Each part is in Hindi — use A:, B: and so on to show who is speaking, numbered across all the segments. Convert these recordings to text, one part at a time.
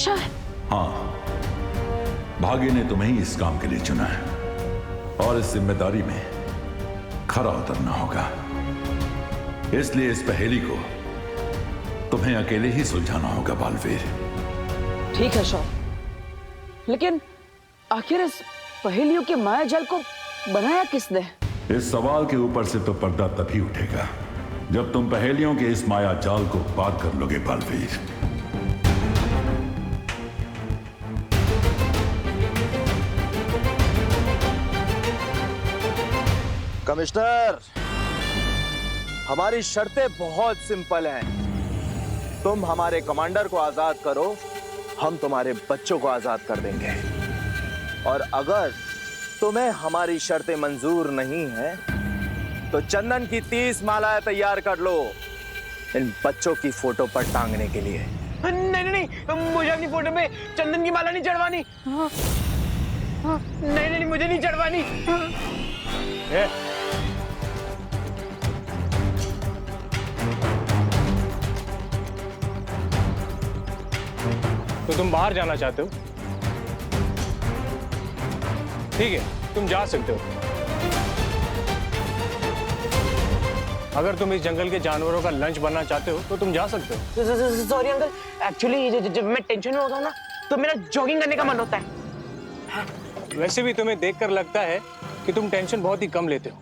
A: अच्छा है।
B: हाँ, भाग्य ने तुम्हें ही इस काम के लिए चुना है और इस जिम्मेदारी में खरा उतरना होगा। इसलिए इस पहेली को तुम्हें अकेले ही सुलझाना होगा बालवीर।
A: ठीक है शौर, लेकिन आखिर इस पहेलियों के माया जाल को बनाया किसने?
B: इस सवाल के ऊपर से तो पर्दा तभी उठेगा जब तुम पहेलियों के इस माया जाल को पार कर लोगे बालवीर।
C: कमिश्नर, हमारी शर्तें बहुत सिंपल हैं। तुम हमारे कमांडर को आजाद करो, हम तुम्हारे बच्चों को आजाद कर देंगे। और अगर तुम्हें हमारी शर्तें मंजूर नहीं है तो चंदन की 30 मालाएं तैयार कर लो इन बच्चों की फोटो पर टांगने के लिए।
D: नहीं नहीं नहीं, मुझे अपनी फोटो पे चंदन की माला नहीं चढ़वानी। नहीं नहीं, मुझे नहीं चढ़वानी।
E: तो तुम बाहर जाना चाहते हो? ठीक है, तुम जा सकते हो। अगर तुम इस जंगल के जानवरों का लंच बनना चाहते हो तो तुम जा सकते हो।
D: सॉरी अंकल, एक्चुअली जब मैं टेंशन में होता हूँ ना तो मेरा जॉगिंग करने का मन होता है।
E: वैसे भी तुम्हें देखकर लगता है कि तुम टेंशन बहुत ही कम लेते हो।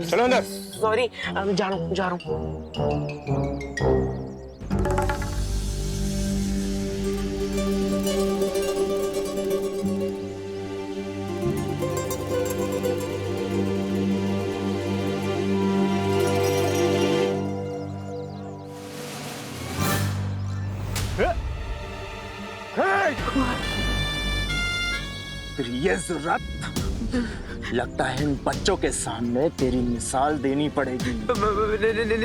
E: चलो अंदर।
D: सॉरी, जा रहा हूँ।
C: तेरी ये जुर्रत, लगता है इन बच्चों के सामने तेरी मिसाल देनी पड़ेगी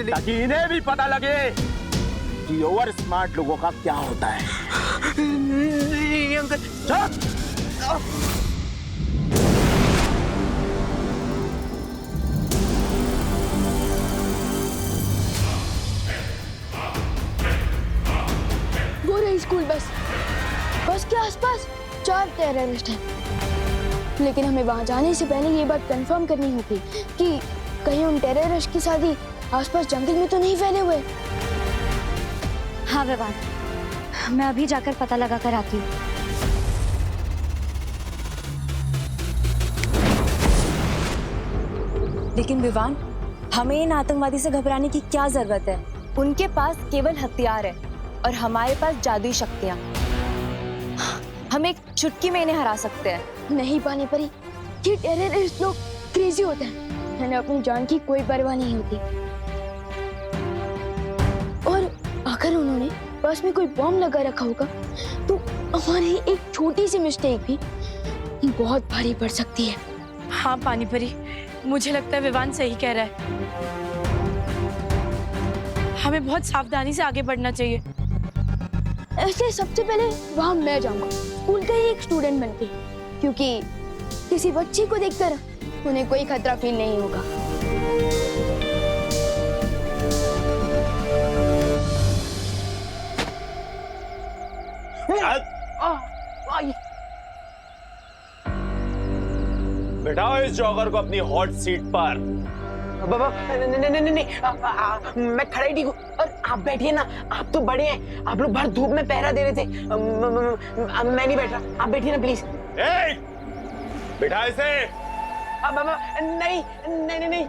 C: ताकि इन्हें भी पता लगे कि ओवर स्मार्ट लोगों का क्या होता है।
D: नहीं अंकल।
F: वो रही स्कूल बस। बस के आसपास 4 टेररिस्ट हैं, लेकिन हमें वहां जाने से पहले ये बात कंफर्म करनी होगी कि कहीं उन टेररिस्ट की शादी आसपास जंगल में तो नहीं फैले हुए।
G: हाँ विवान, मैं अभी जाकर पता लगा कर आती हूँ। लेकिन विवान, हमें इन आतंकवादी से घबराने की क्या जरूरत है? उनके पास केवल हथियार है और हमारे पास जादुई शक्तियाँ। हम एक चुटकी में इन्हें हरा सकते हैं।
F: नहीं पानी परी, ये टेररिस्ट लोग क्रेजी होते हैं, इन्हें अपनी जान की कोई परवाह नहीं होती। और अगर उन्होंने पास में कोई बॉम्ब लगा रखा होगा तो हमारी एक छोटी सी मिस्टेक भी बहुत भारी पड़ सकती है।
H: हाँ पानी परी, मुझे लगता है विवान सही कह रहा है। हमें बहुत सावधानी से आगे बढ़ना चाहिए।
F: इसलिए सबसे पहले वहां मैं जाऊंगा, स्कूल का ही एक स्टूडेंट बनके, क्योंकि किसी बच्ची को देखकर उन्हें कोई खतरा फील नहीं होगा।
C: बिठाओ इस जॉगर को अपनी हॉट सीट पर।
D: बाबा नहीं, मैं खड़ा ही ठीक हूँ। और आप बैठिए ना, आप तो बड़े हैं, आप लोग बाहर धूप में पहरा दे रहे थे। मैं नहीं बैठ रहा, आप बैठिए ना प्लीज।
C: बिठा इसे।
D: बाबा नहीं नहीं नहीं नहीं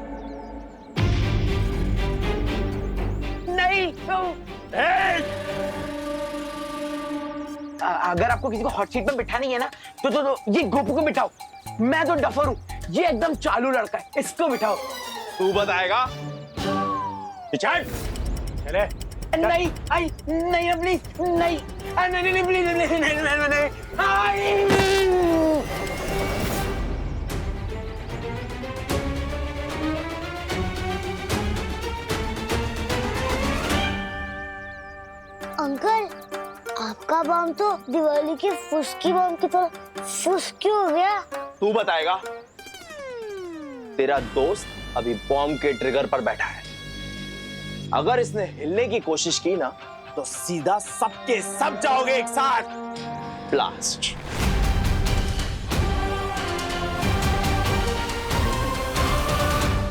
D: नहीं। अगर आपको किसी को हॉट सीट पर बिठाना ही है ना तो ये गोपू को बिठाओ। मैं तो डफर हूँ, ये एकदम चालू लड़का है, इसको बिठाओ।
C: तू बताएगा? चले।
D: नहीं आई नहीं प्लीज नहीं नहीं नहीं प्लीज नहीं नहीं नहीं
I: अंकल, आपका बम तो दिवाली की फुसकी बम की तरह फुस क्यों हो गया?
C: तू बताएगा? तेरा दोस्त अभी बॉम्ब के ट्रिगर पर बैठा है। अगर इसने हिलने की कोशिश की ना तो सीधा सबके सब जाओगे एक साथ। ब्लास्ट।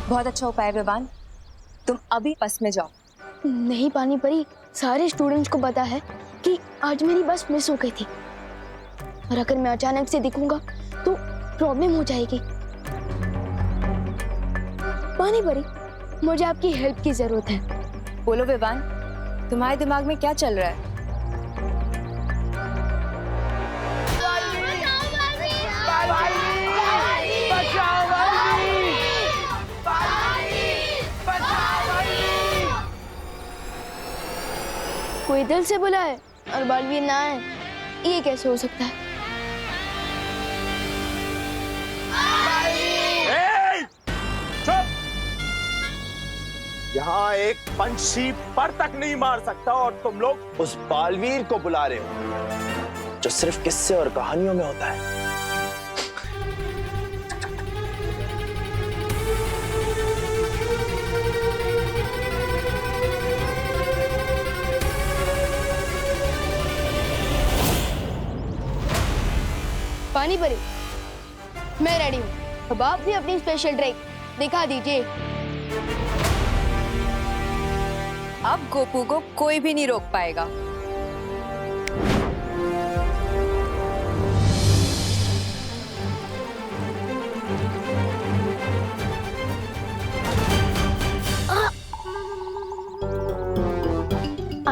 G: बहुत अच्छा उपाय विवान, तुम अभी बस में जाओ।
F: नहीं पानी परी, सारे स्टूडेंट्स को पता है कि आज मेरी बस मिस हो गई थी, और अगर मैं अचानक से दिखूंगा तो प्रॉब्लम हो जाएगी। पानी परी, मुझे आपकी हेल्प की जरूरत है।
G: बोलो विवान, तुम्हारे दिमाग में क्या चल रहा है?
F: कोई दिल से बुला है और बालवीर ना आए, ये कैसे हो सकता है?
C: यहाँ एक पंछी पर तक नहीं मार सकता और तुम लोग उस बालवीर को बुला रहे हो जो सिर्फ किस्से और कहानियों में होता है।
F: पानी परी, मैं रेडी हूँ। अब आप भी अपनी स्पेशल ट्रिक दिखा दीजिए।
G: अब गोपू को कोई भी नहीं रोक पाएगा।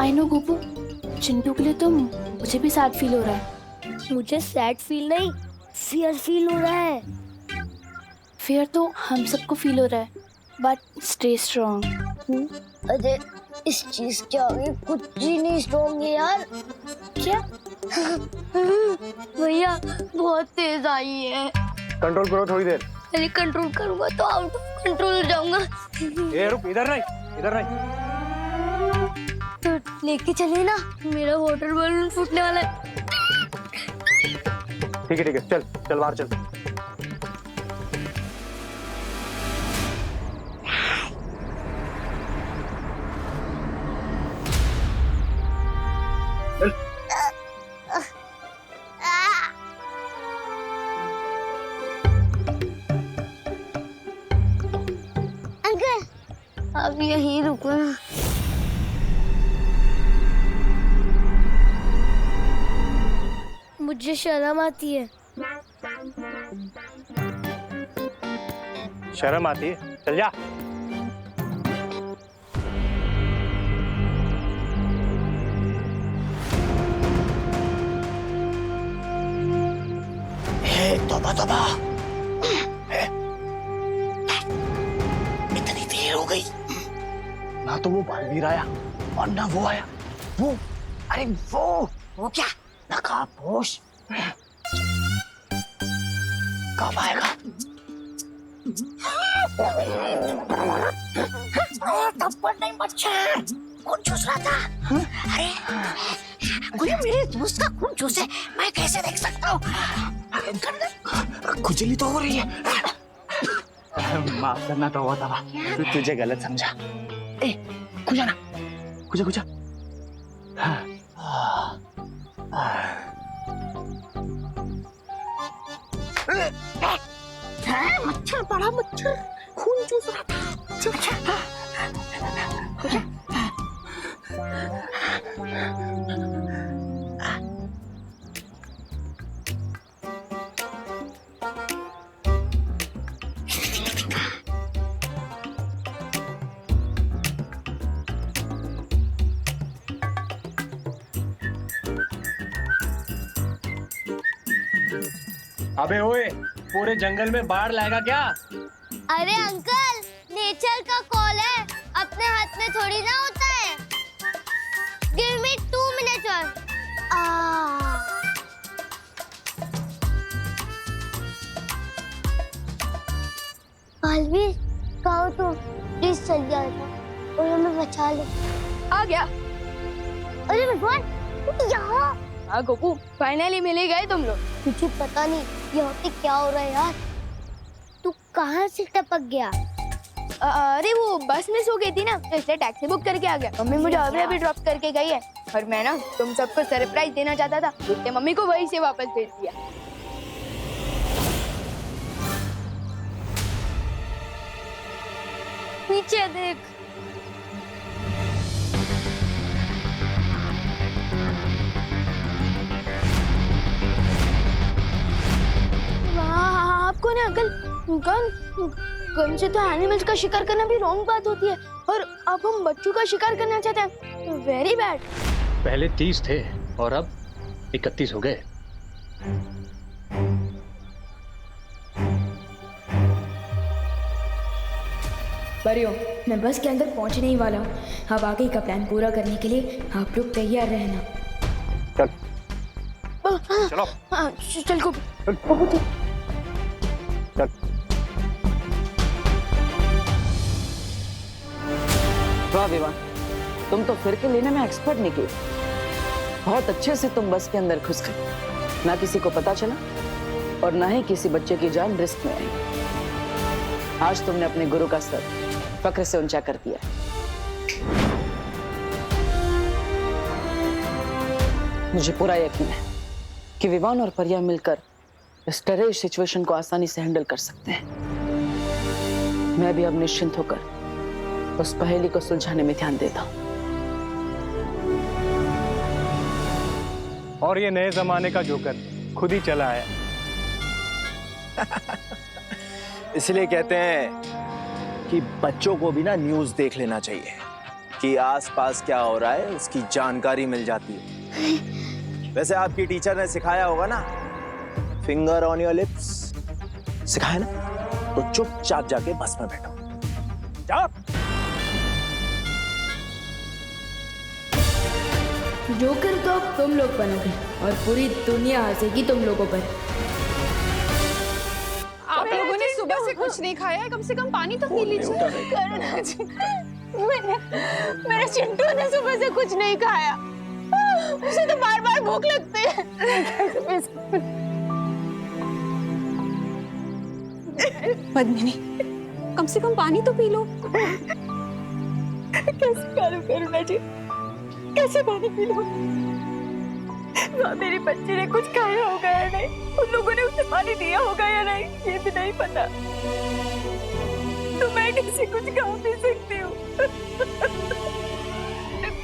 F: आई नो गोपू, चिंटू के लिए तो मुझे भी सैड फील हो रहा है।
I: मुझे सैड फील नहीं, फियर फील हो रहा है।
F: फियर तो हम सबको फील हो रहा है, बट स्टे स्ट्रॉन्ग।
I: अरे इस चीज के आगे कुछ ही नहीं स्ट्रॉन्ग है यार।
F: क्या?
I: भैया बहुत तेज आई है।
E: कंट्रोल करो थोड़ी देर।
I: अरे कंट्रोल करूंगा तो आउट ऑफ कंट्रोल हो जाऊंगा।
E: ए रुक, इधर नहीं, इधर नहीं।
I: तो लेके चले ना, मेरा वाटर बलून फूटने वाला है।
E: ठीक है, चल चल बाहर चल।
I: अंकल अब यहीं रुको ना। मुझे शर्म आती है।
E: शर्म आती है? चल जा।
C: तौबा तौबा, इतनी देर हो गई, ना तो वो बालवीर आया और ना वो आया। वो, अरे वो क्या नकाबपोश कब आएगा? थप्पड़ नहीं बच्चा, खून चूस रहा था। अरे कोई मेरे दोस्त का खून चूसे, मैं कैसे देख सकता हूँ? खुजली तो हो रही है। माफ करना तो हुआ था, तुझे गलत समझा। ए, खुजा ना, खुजा। मच्छर बड़ा मच्छर, खून चूस रहा था। खुजा।
E: अबे ओए, पूरे जंगल में बाढ़ लाएगा क्या?
I: अरे अंकल, नेचर का कॉल है, अपने हाथ में थोड़ी ना होता है। Give me 2 minutes। बालवीर, कहो तो प्लीज चल जाएगा और हमें बचा ले।
F: आ गया।
I: अरे भगवान, यहाँ।
F: हाँ गोपू, फाइनली मिल ही गए तुम लोग।
I: मुझे पता नहीं यहाँ पे क्या हो रहा है यार। तू कहाँ से टपक गया?
F: अरे वो बस मिस हो गई थी ना, तो इसलिए टैक्सी बुक करके आ गया। मम्मी मुझे अभी ड्रॉप करके गई है। और मैं ना तुम सबको सरप्राइज देना चाहता था, इसलिए मम्मी को वहीं से वापस भेज दिया।
I: पीछे देख।
F: आपको ना अंकल गन से तो एनिमल्स का शिकार करना भी रॉन्ग बात होती है, और अब हम बच्चों का शिकार करना चाहते हैं, वेरी बैड।
E: पहले 30 थे और अब 31 हो गए।
F: परियो, मैं बस के अंदर पहुंचने ही वाला हूँ। अब आगे का प्लान पूरा करने के लिए आप लोग तैयार रहना।
E: चल चलो।
F: चल को
E: चल।
A: वाह विवान, तुम तो फिर के लेने में एक्सपर्ट निकली। बहुत अच्छे से तुम बस के अंदर घुस गए, ना किसी को पता चला और ना ही किसी बच्चे की जान रिस्क में आई। आज तुमने अपने गुरु का सर फक्र से ऊंचा कर दिया। मुझे पूरा यकीन है कि विवान और परिया मिलकर इस टेरर सिचुएशन को आसानी से हैंडल कर सकते हैं। मैं भी अब निश्चिंत होकर उस पहेली को सुलझाने में ध्यान देता हूं।
E: और ये नए जमाने का जोकर खुद ही चला आया।
C: इसलिए कहते हैं कि बच्चों को भी ना न्यूज़ देख लेना चाहिए कि आसपास क्या हो रहा है, उसकी जानकारी मिल जाती है। वैसे आपकी टीचर ने सिखाया होगा ना, फिंगर ऑन योर लिप्स, सिखाया ना? तो चुपचाप जाके बस में बैठो। जाओ।
F: जोकर तो अब तुम लोग बनोगे और पूरी दुनिया हंसेगी तुम लोगों पर।
H: आप लोगों ने सुबह से कुछ नहीं खाया है, कम से कम पानी तो पी लीजिए।
D: करुणा जी, मेरे चिंटू ने सुबह से कुछ नहीं खाया, उसे तो बार बार भूख लगती है।
H: पद्मिनी, कम से कम पानी तो पी लो।
F: कैसे करूं करुणा जी, कैसे पानी पी लूं? मेरी बच्ची ने कुछ खाया होगा या नहीं, उन लोगों ने उसे पानी दिया होगा या नहीं, ये भी नहीं पता। तो मैं कैसे कुछ खा पी सकती हूँ?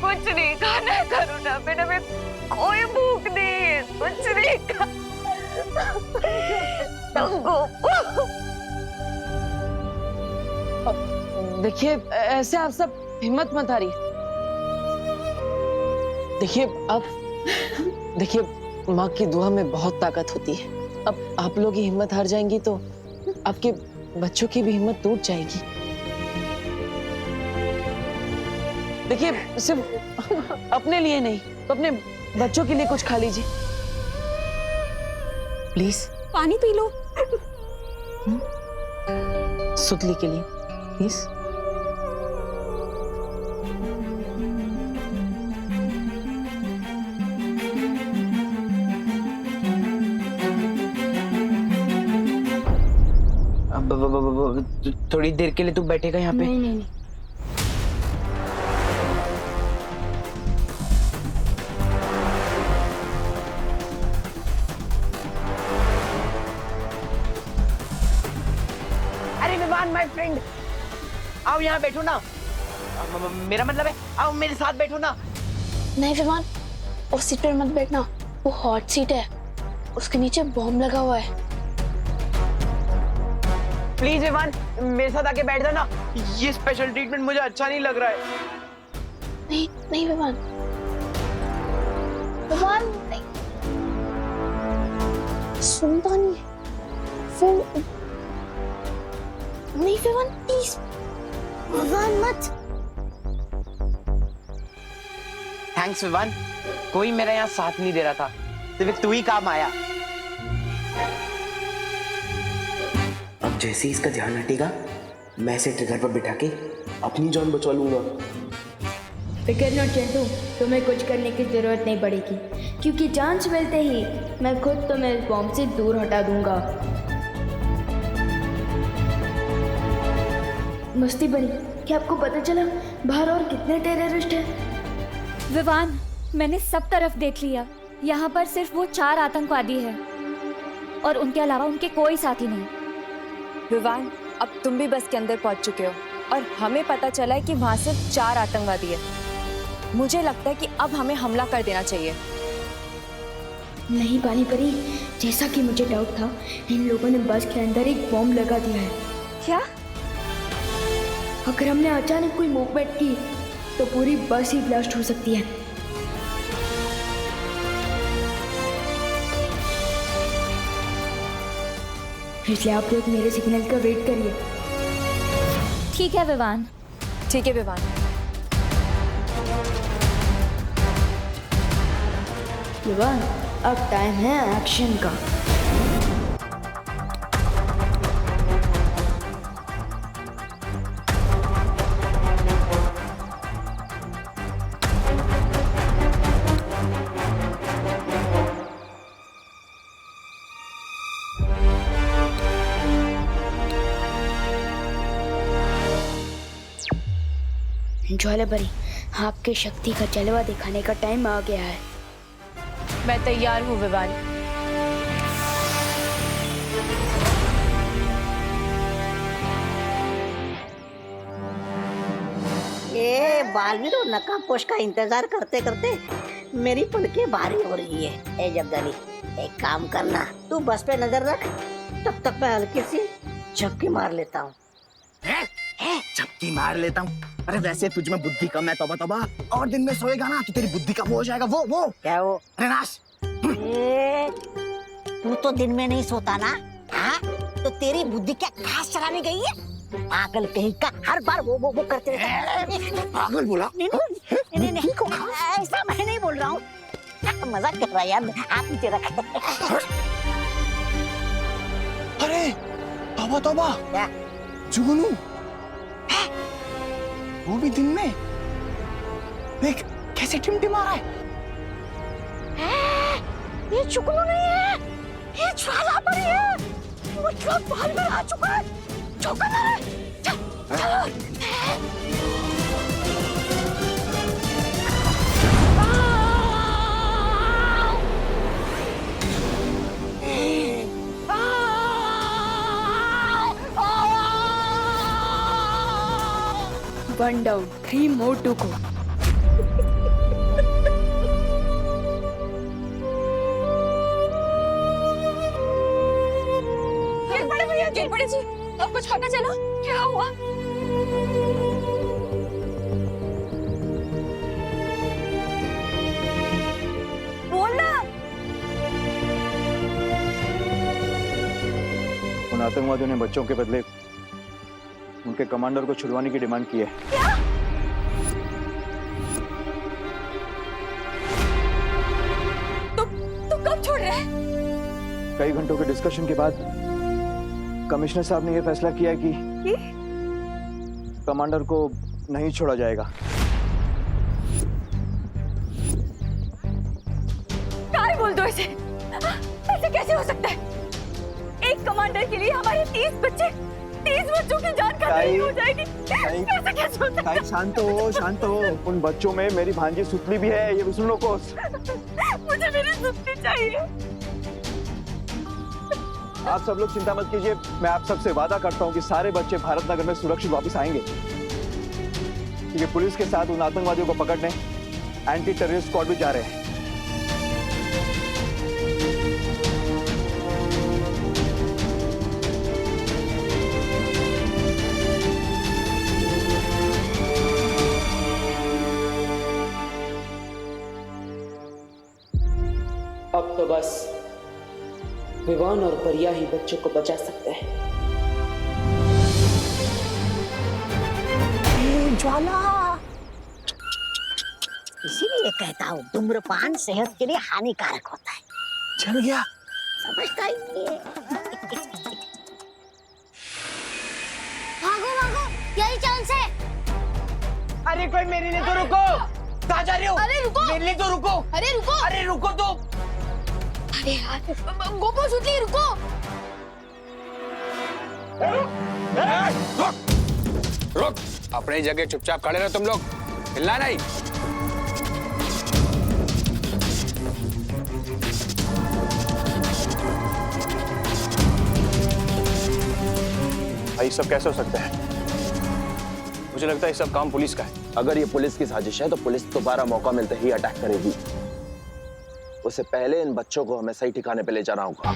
F: कुछ नहीं खाना है करुणा, मैंने कोई भूख नहीं है, कुछ नहीं खा।
A: देखिए, ऐसे आप सब हिम्मत मत हारिए। देखिए माँ की दुआ में बहुत ताकत होती है। अब आप लोग ही हिम्मत हार जाएंगी तो आपके बच्चों की भी हिम्मत टूट जाएगी। देखिए, सिर्फ अपने लिए नहीं तो अपने बच्चों के लिए कुछ खा लीजिए प्लीज।
H: पानी पी लो।
A: सुतली के लिए प्लीज।
D: थोड़ी देर के लिए तू बैठेगा यहाँ पे?
F: नहीं नहीं नहीं।
D: अरे विवान माय फ्रेंड, आओ यहाँ बैठो ना। मेरा मतलब है आओ मेरे साथ बैठो ना।
F: नहीं विमान, उस सीट पर मत बैठना, वो हॉट सीट है, उसके नीचे बॉम्ब लगा हुआ है।
D: प्लीज विवान, मेरे साथ आके बैठ जाना। ये स्पेशल ट्रीटमेंट मुझे अच्छा नहीं लग रहा है।
F: नहीं नहीं विमान, विमान नहीं, सुनता नहीं है। नहीं विमान प्लीज, विमान मत।
D: थैंक्स विवान, कोई मेरा यहाँ साथ नहीं दे रहा था, सिर्फ तू ही काम आया।
J: अब जैसे ही इसका ध्यान हटेगा, मैं इसे ट्रिगर पर बिठा के अपनी जान बचा लूंगा।
F: फिकर नॉट चिंटू, तुम्हें कुछ करने की जरूरत नहीं पड़ेगी, क्योंकि चांस मिलते ही मैं खुद तुम्हें इस बॉम्ब से दूर हटा दूंगा। मस्ती बनी, क्या आपको पता चला बाहर और कितने टेररिस्ट हैं?
G: विवान,
K: मैंने सब तरफ देख लिया, यहाँ पर सिर्फ वो 4 आतंकवादी हैं और उनके अलावा उनके कोई साथी नहीं।
G: विवान, अब तुम भी बस के अंदर पहुंच चुके हो और हमें पता चला है कि वहाँ सिर्फ 4 आतंकवादी है। मुझे लगता है कि अब हमें हमला कर देना चाहिए।
F: नहीं पानी परी, जैसा कि मुझे डाउट था, इन लोगों ने बस के अंदर एक बॉम्ब लगा दिया है।
K: क्या?
F: अगर हमने अचानक कोई मूवमेंट की तो पूरी बस ही ब्लास्ट हो सकती है। इसलिए आप लोग मेरे सिग्नल का वेट करिए।
K: ठीक है विवान।
G: ठीक है विवान।
F: विवान, अब टाइम है एक्शन का। ज्वालापरी, आपके शक्ति का जलवा दिखाने का टाइम आ गया है।
H: मैं तैयार हूँ विवान।
L: ये बालवीर और नकाबपोश का इंतजार करते करते मेरी पलकें भारी हो रही है। ए जब्दाली, एक काम करना, तू बस पे नजर रख, तब तक मैं हल्की सी झपकी मार लेता हूँ।
J: झपकी मार लेता हूँ? अरे वैसे तुझ में बुद्धि कम है, तौबा तौबा। और दिन में सोएगा ना तो तेरी बुद्धि का वो हो जाएगा। वो
L: क्या वो?
J: अरे नाश।
L: तू तो दिन में नहीं सोता ना? हाँ? तो तेरी बुद्धि क्या घास चराने गई है? पागल कहीं का, हर बार वो करते रहता।
J: पागल बोला?
L: नहीं, ऐसा मैं नहीं बोल रहा हूँ, मजाक कर रहा है यार। आप नीचे रख।
J: अरे तौबा तौबा,
L: क्या?
J: जुगनू, वो भी दिन में। देख कैसे टिमटिमा रहा है।
L: ये जुगनू नहीं है, ये ज्वालापरी है। मतलब बाहर में आ चुका है। चौका ना रे।
F: One down, 3 more to go.
K: गिर पड़े जी, अब कुछ पता चला? क्या हुआ? बोलना।
C: उन आतंकवादियों ने बच्चों के बदले उनके कमांडर को छुड़वाने की डिमांड की है।
K: क्या? तो कब छोड़ रहे हैं?
C: कई घंटों के डिस्कशन के बाद कमिश्नर साहब ने यह फैसला किया है कि कमांडर को नहीं छोड़ा जाएगा।
K: क्या बोल दो इसे? ऐसे कैसे हो सकता है? एक कमांडर के लिए हमारे 30 बच्चों की जान खतरे हो जाएगी। कैसे कैसे हो सकता है?
C: शांत हो। उन बच्चों में मेरी भांजी सुतली भी है, ये भी सुन लो कोस।
K: मुझे मेरी सुतली चाहिए।
C: आप सब लोग चिंता मत कीजिए, मैं आप सबसे वादा करता हूं कि सारे बच्चे भारत नगर में सुरक्षित वापस आएंगे। क्योंकि पुलिस के साथ उन आतंकवादियों को पकड़ने एंटी टेररिस्ट स्क्वाड भी जा रहे हैं।
J: अब तो बस विवान और परिया ही बच्चों को बचा सकते हैं।
L: ज्वाला, इसीलिए कहता हूँ धूम्रपान सेहत के लिए हानिकारक होता है।
J: चल गया,
L: समझता ही नहीं है।
I: भागो, यही चांस है।
D: अरे कोई मेरे लिए तो रुको। कहाँ जा रहे हो?
H: अरे रुको।
D: मेरे लिए तो रुको। अरे रुको तो।
H: अरे यार, गोपो सुतली, रुको।
E: रुक, अपनी जगह चुपचाप खड़े रहो तुम लोग, हिलना नहीं। भाई सब कैसे हो सकता है? मुझे लगता है ये सब काम पुलिस का है।
C: अगर ये पुलिस की साजिश है तो पुलिस दोबारा मौका मिलते ही अटैक करेगी। उससे पहले इन बच्चों को हमें सही ठिकाने पे ले जाना होगा।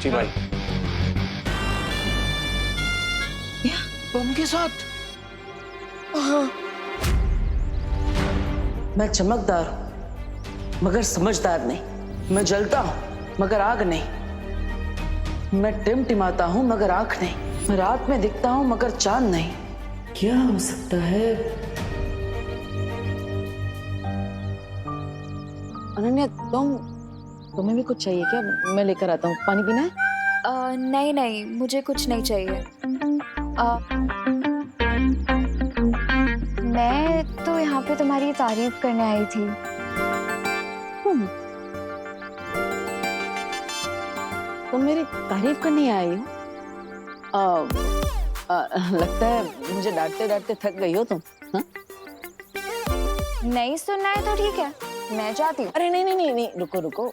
E: जी भाई।
D: बम के साथ?
A: मैं चमकदार हूं मगर समझदार नहीं। मैं जलता हूं मगर आग नहीं। मैं टिमटिमाता हूं मगर आंख नहीं। मैं रात में दिखता हूं मगर चांद नहीं। क्या हो सकता है? अनन्या, तुम्हें भी कुछ चाहिए क्या? मैं लेकर आता हूँ। पानी पीना है?
G: नहीं नहीं, मुझे कुछ नहीं चाहिए। मैं तो यहाँ पे तुम्हारी तारीफ करने आई थी।
A: तुम मेरी तारीफ करने आई हो? लगता है मुझे डांटते डांटते थक गई हो तुम। हाँ?
G: नहीं सुनना है तो ठीक है, मैं जाती हूँ।
A: अरे नहीं नहीं नहीं नहीं, रुको रुको।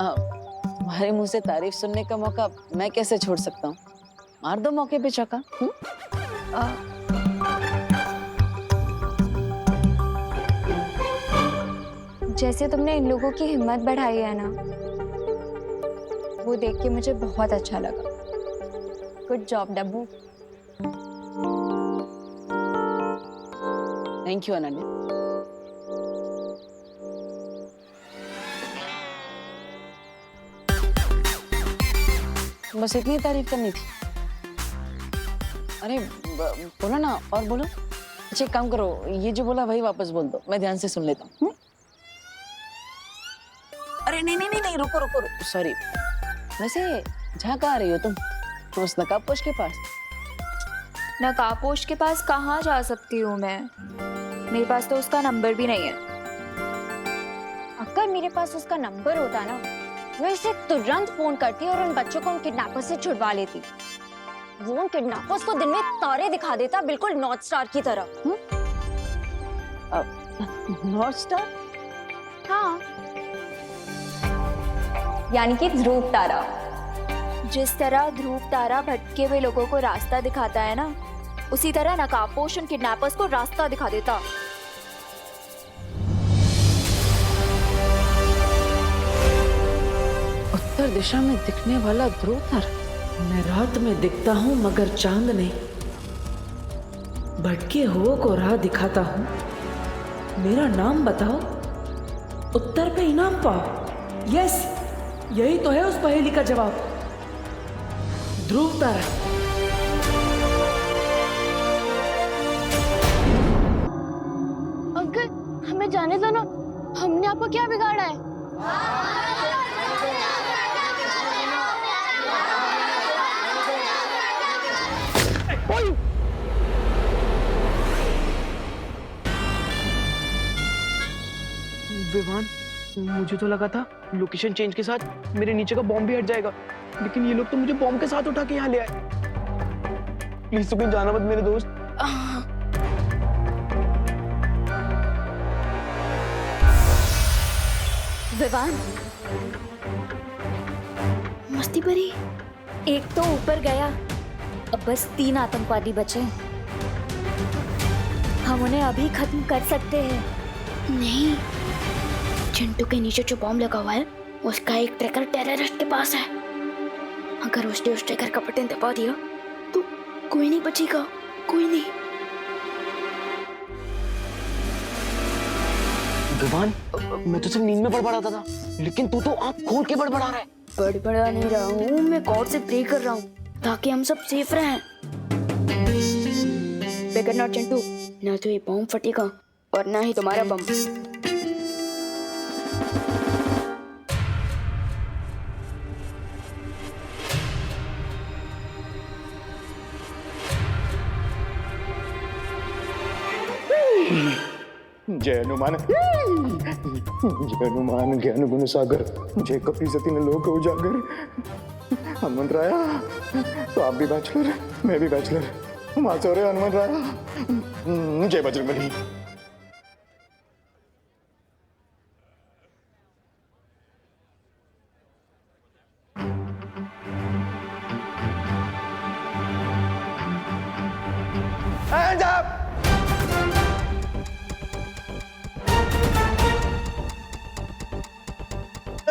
A: तुम्हारे मुंह से तारीफ सुनने का मौका मैं कैसे छोड़ सकता हूँ? मार दो मौके पे चौका।
G: जैसे तुमने इन लोगों की हिम्मत बढ़ाई है ना, वो देख के मुझे बहुत अच्छा लगा। Good job Dabbu.
A: Thank you Ananya. बस इतनी तारीफ करनी थी? अरे बोलो ना, और बोलो। अच्छा एक काम करो, ये जो बोला वही वापस बोल दो, मैं ध्यान से सुन लेता हूँ। अरे नहीं नहीं नहीं नहीं, रुको रुको रुको, सॉरी। वैसे जहाँ कहाँ रही हो तुम? तो उस नकाबपोश के पास?
G: नकाबपोश के पास कहाँ जा सकती हूँ मैं? मेरे पास तो उसका नंबर भी नहीं है।
F: अगर मेरे पास उसका नंबर होता ना, मैं इसे तुरंत फोन करती और उन बच्चों को उन किडनैपर्स से छुड़वा लेती। वो उन किडनैपर्स को दिन में तारे दिखा देता, बिल्कुल नॉर्थ स्टार की तरह।
A: North star?
F: हाँ,
G: यानी कि ध्रुव तारा। जिस तरह ध्रुव तारा भटके हुए लोगों को रास्ता दिखाता है ना, उसी तरह नकाबपोश उन किडनैपर्स को रास्ता दिखा देता।
A: उत्तर दिशा में दिखने वाला ध्रुव तारा। मैं रात में दिखता हूँ मगर चांद नहीं। भटके हुओं को राह दिखाता हूँ। मेरा नाम बताओ, उत्तर पे इनाम पाओ। यस, यही तो है उस पहेली का जवाब। ध्रुव तारा।
F: अंकल हमें जाने दो ना, हमने आपको क्या बिगाड़ा है?
D: विवान, मुझे तो लगा था लोकेशन चेंज के साथ मेरे नीचे का बॉम्ब भी हट जाएगा, लेकिन ये लोग तो मुझे बॉम्ब के साथ उठा के यहाँ ले आए। प्लीज तो कहीं जाना मत मेरे दोस्त।
G: विवान,
F: मस्ती भरी।
G: एक तो ऊपर गया, अब बस 3 आतंकवादी बचे। हम उन्हें अभी खत्म कर सकते हैं।
F: नहीं, चिंटू के नीचे जो बॉम्ब लगा हुआ है, उसका एक ट्रैकर टेररिस्ट के पास है। अगर उसने उस ट्रैकर का बटन दबा दिया तो कोई नहीं बचेगा, कोई नहीं।
D: विवान, मैं तो सिर्फ नींद में बड़बड़ाता था, लेकिन तू तो आंख खोल के बड़बड़ा रहा है।
F: बड़बड़ा नहीं रहा हूँ, मैं गॉड से प्रे कर रहा हूँ ताकि हम सब सेफ रहें। बेगर नॉट चिंटू, ना तो ये बॉम्ब फटेगा और ना ही तुम्हारा बम।
E: जय हनुमान, जय हनुमान ज्ञान गुण सागर, जय कपि सती लोक उजागर। हनुमंत राया, तो आप भी बैचलर, मैं भी बैचलर, हम आज हो रहे हनुमंत राया। जय बजरंगबली।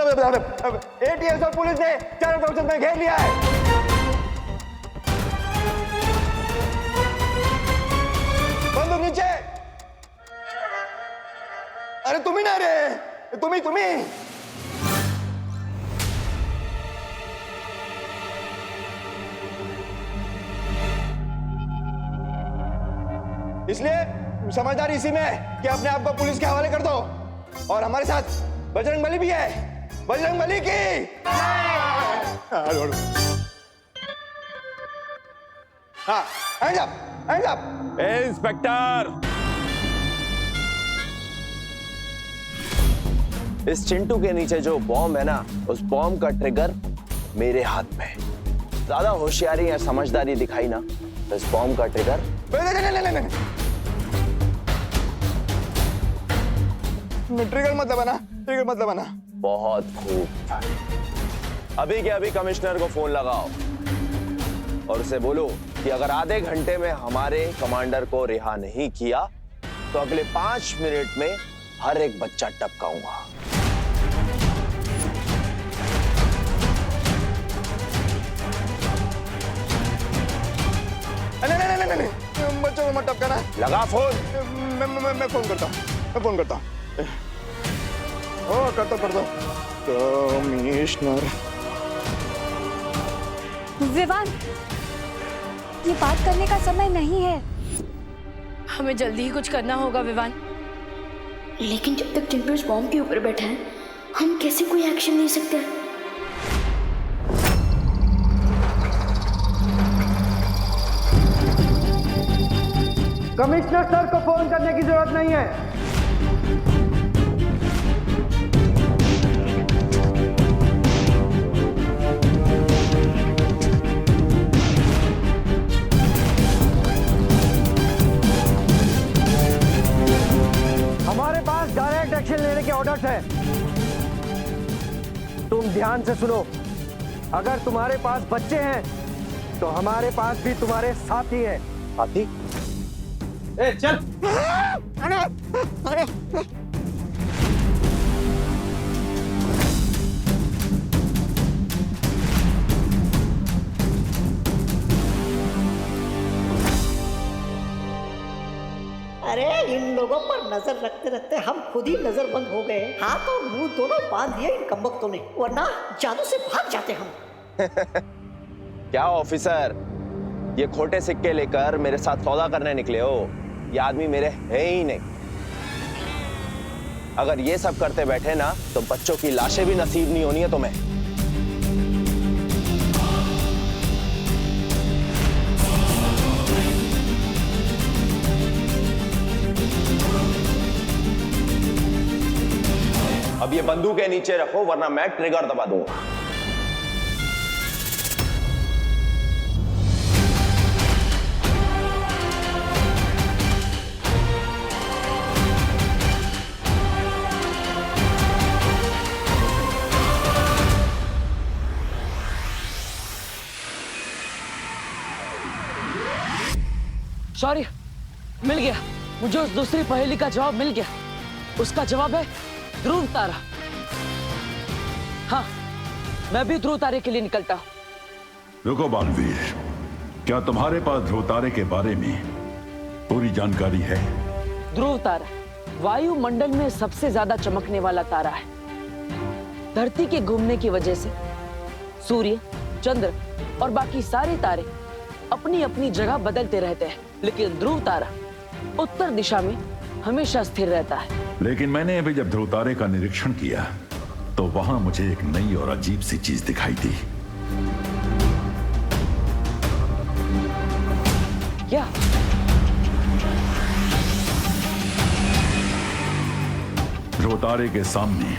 E: एटीएस और पुलिस ने चारों तरफ से मैं घेर लिया है। बंदूक नीचे। अरे तुम ही ना रे, तुम ही इसलिए समझदारी इसी में है कि अपने आप को पुलिस के हवाले कर दो। और हमारे साथ बजरंग बली भी है, बजरंग बली की। हाँ, hands up, hands up।
C: Inspector, इस चिंटू के नीचे जो बॉम्ब है ना, उस बॉम्ब का ट्रिगर मेरे हाथ में है। ज्यादा होशियारी या समझदारी दिखाई ना तो इस बॉम्ब का ट्रिगर
E: ट्रिगर मत दबाना, ट्रिगर मत दबाना।
C: बहुत खूब। अभी के अभी कमिश्नर को फोन लगाओ और उसे बोलो कि अगर आधे घंटे में हमारे कमांडर को रिहा नहीं किया तो अगले 5 मिनट में हर एक बच्चा टपकाऊंगा।
E: नहीं, बच्चों को मत टपकाना।
C: लगा फोन।
E: मैं फोन करता हूँ, मैं फोन करता हूँ। ओ, कर दो कमिश्नर।
K: विवान, ये बात करने का समय नहीं है।
H: हमें जल्दी ही कुछ करना होगा विवान।
F: लेकिन जब तक चिंटू इस बॉम्ब के ऊपर बैठा है, हम कैसे कोई एक्शन ले सकते हैं?
E: कमिश्नर सर को फोन करने की जरूरत नहीं है। हमारे पास डायरेक्ट एक्शन लेने के ऑर्डर्स हैं। तुम ध्यान से सुनो। अगर तुम्हारे पास बच्चे हैं तो हमारे पास भी तुम्हारे साथी हैं।
C: साथी?
E: ए, चल।
L: अरे इन लोगों पर नजर रखते रखते हम खुद ही नजरबंद हो गए। हाथ और मुंह दोनों बांध दिए इन कमबख्तों ने, वरना जादू से भाग जाते हम।
C: क्या ऑफिसर, ये खोटे सिक्के लेकर मेरे साथ सौदा करने निकले हो? ये आदमी मेरे है ही नहीं। अगर ये सब करते बैठे ना तो बच्चों की लाशें भी नसीब नहीं होनी है तुम्हें। अब ये बंदूकें नीचे रखो वरना मैं ट्रिगर दबा दूंगा।
A: सॉरी, मिल गया मुझे उस दूसरी पहेली का जवाब मिल गया। उसका जवाब है ध्रुव तारा। हाँ, मैं भी ध्रुव तारे के लिए निकलता हूं।
B: रुको बालवीर, क्या तुम्हारे पास ध्रुव तारे के बारे में पूरी जानकारी है?
A: ध्रुव तारा वायुमंडल में सबसे ज्यादा चमकने वाला तारा है। धरती के घूमने की वजह से सूर्य, चंद्र और बाकी सारे तारे अपनी अपनी जगह बदलते रहते हैं, लेकिन ध्रुव तारा उत्तर दिशा में हमेशा स्थिर रहता है।
B: लेकिन मैंने अभी जब ध्रुव तारे का निरीक्षण किया तो वहां मुझे एक नई और अजीब सी चीज दिखाई दी।
A: क्या?
B: ध्रुव तारे के सामने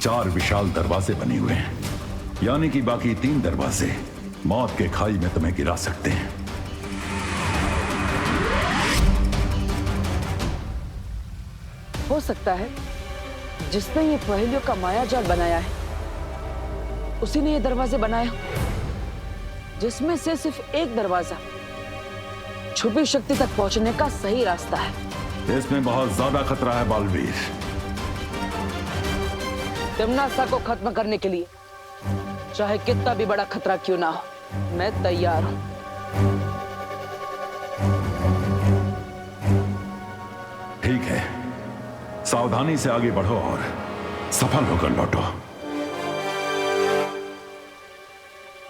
B: 4 विशाल दरवाजे बने हुए हैं, यानी कि बाकी 3 दरवाजे मौत के खाई में तुम्हें गिरा सकते हैं।
A: हो सकता है जिसने ये पहेलियों का मायाजाल बनाया है उसी ने ये दरवाजे बनाया, जिसमें से सिर्फ एक दरवाजा छुपी शक्ति तक पहुंचने का सही रास्ता है।
B: इसमें बहुत ज्यादा खतरा है बालवीर।
A: तिम्नासा को खत्म करने के लिए चाहे कितना भी बड़ा खतरा क्यों ना हो, मैं तैयार हूं।
B: ठीक है, सावधानी से आगे बढ़ो और सफल होकर लौटो।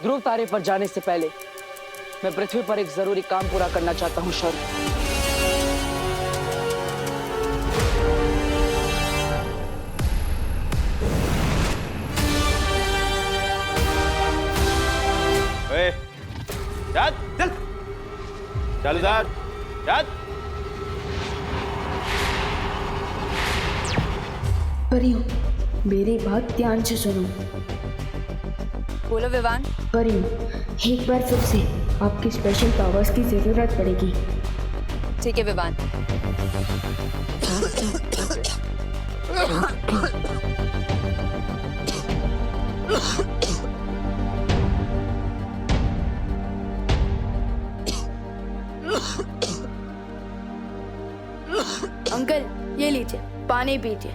A: ध्रुव तारे पर जाने से पहले मैं पृथ्वी पर एक जरूरी काम पूरा करना चाहता हूं शौर्य।
C: चल चल चल उधर चल।
F: परियों, मेरी बात ध्यान से सुनो।
G: बोलो विवान।
F: परियों, एक बार फिर से आपकी स्पेशल पावर्स की जरूरत पड़ेगी।
G: ठीक है विवान।
F: अंकल, ये लीजिए, पानी पीजिए।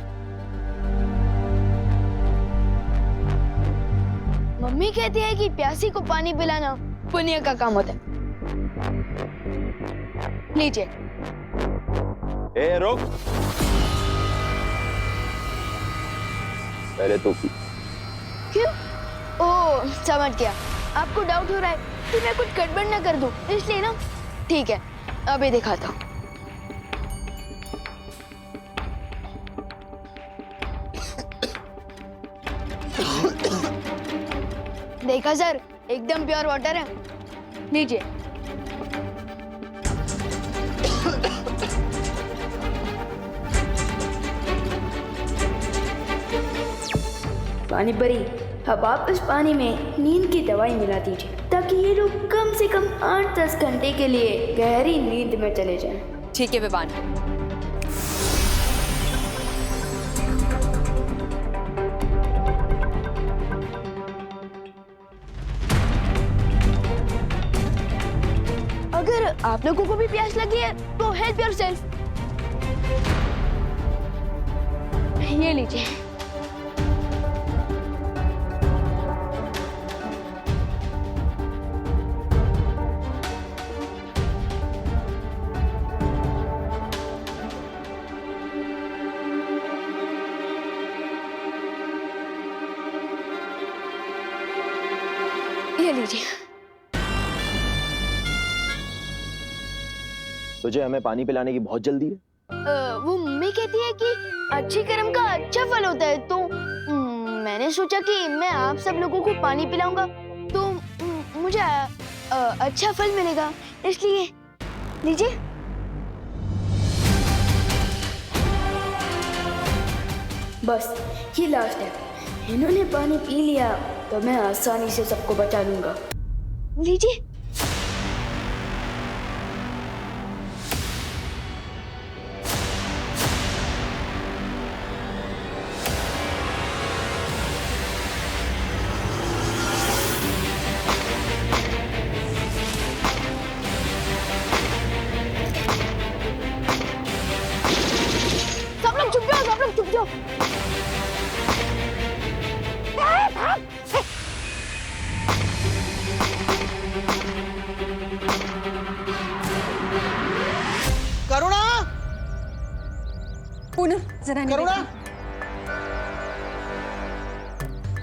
F: मम्मी कहती है कि प्यासी को पानी पिलाना पुण्य का काम होता है। लीजिए।
C: ए रुक, पहले तो पी।
F: क्यों? ओह, समझ गया। आपको डाउट हो रहा है कि मैं कुछ गड़बड़ ना कर दूं, इसलिए ना। ठीक है, अभी दिखाता हूँ। देखा सर, एकदम प्योर वाटर है। लीजिए। पानी परी, अब आप इस पानी में नींद की दवाई मिला दीजिए ताकि ये लोग कम से कम 8-10 घंटे के लिए गहरी नींद में चले जाएं।
G: ठीक है विवान।
F: अगर आप लोगों को भी प्यास लगी है तो हेल्प योरसेल्फ। ये लीजिए। ये लीजिए।
C: तुझे हमें पानी पिलाने की बहुत जल्दी है।
F: वो मम्मी कहती है कि अच्छे कर्म का अच्छा फल होता है, तो मैंने सोचा कि मैं आप सब लोगों को पानी पिलाऊंगा तो मुझे अच्छा फल मिलेगा, इसलिए लीजिए। बस ये लास्ट है। इन्होंने पानी पी लिया तो मैं आसानी से सबको बचा लूंगा। लीजिए। सब लोग चुप जाओ, सब लोग चुप जाओ।
J: करुणा,
K: पूनम, जरा
J: करुणा,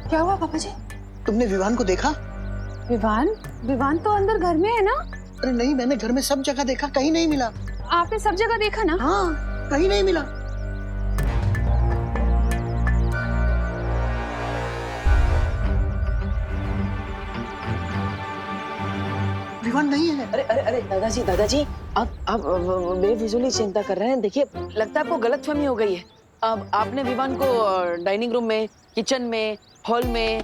K: क्या हुआ पापा जी?
J: तुमने विवान को देखा?
K: विवान? विवान तो अंदर घर में है ना?
J: अरे नहीं, मैंने घर में सब जगह देखा, कहीं नहीं मिला।
K: आपने सब जगह देखा ना?
J: हाँ, कहीं नहीं मिला। विवान नहीं है।
A: अरे अरे अरे दादाजी, दादाजी, आप बेफिजूली चिंता कर रहे हैं। देखिए, लगता है आपको गलतफहमी हो गई है। अब आपने विवान को डाइनिंग रूम में, किचन में, हॉल में,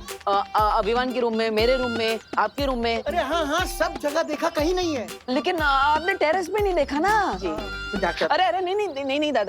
A: विवान के रूम में, मेरे रूम में, आपके रूम में।
J: अरे हाँ हाँ, सब जगह देखा, कहीं नहीं है।
A: लेकिन आपने टेरेस पे नहीं देखा ना जी।
J: डॉक्टर।
A: अरे अरे नहीं नहीं नहीं नहीं दादा